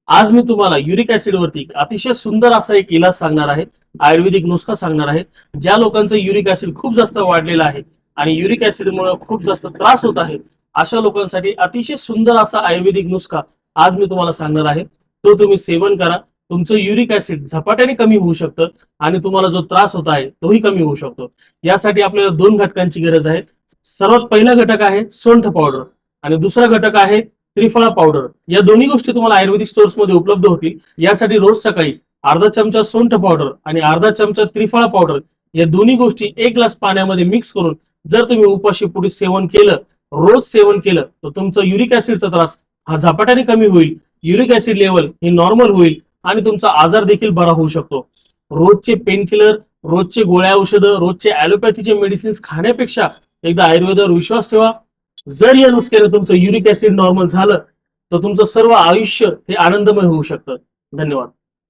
आज मी तुम्हाला uric acid वरती अतिशय सुंदर असा एक इलाज सांगणार आहे, आयुर्वेदिक नुस्खा सांगणार आहे. ज्या लोकांचं युरिक ऍसिड खूप जास्त वाढलेलं आहे आणि युरिक ऍसिडमुळे खूप जास्त त्रास होत आहे, अशा लोकांसाठी अतिशय सुंदर असा आयुर्वेदिक नुस्खा आज मी तुम्हाला सांगणार आहे. तो तुम्ही सेवन करा. तुमचं युरिक ऍसिड झपाट्याने कमी होऊ शकतं आणि तुम्हाला जो त्रास होत आहे तोही कमी होऊ शकतो. यासाठी आपल्याला दोन घटकांची गरज आहे. सर्वात पहिला घटक आहे सोंठ पावडर आणि दुसरा घटक आहे त्रिफळा पावडर. या दोन्ही गोष्टी तुम्हाला आयुर्वेदिक स्टोर्स मध्ये उपलब्ध होतील. यासाठी रोज सकाळी अर्धा चमचा सोंठ पावडर आणि अर्धा चमचा त्रिफळा पावडर या दोन्ही गोष्टी एक ग्लास पाण्यामध्ये मिक्स करून जर तुम्ही उपाशी पोटी सेवन केलं, रोज सेवन केलं, तर तुमचा युरिक ऍसिडचा त्रास हा झपाट्याने कमी होईल. युरिक ऍसिड लेवल ही नॉर्मल होईल आणि तुमचा आजार देखील बरा होऊ शकतो. रोजचे पेनकिलर, रोजचे गोळ्या औषधं, रोजचे ॲलोपॅथीचे मेडिसिन्स खाण्यापेक्षा एकदा आयुर्वेदावर विश्वास ठेवा. जर या नुसक्याने तुमचं युरिक ऍसिड नॉर्मल झालं तर तुमचं सर्व आयुष्य हे आनंदमय होऊ शकतं. धन्यवाद.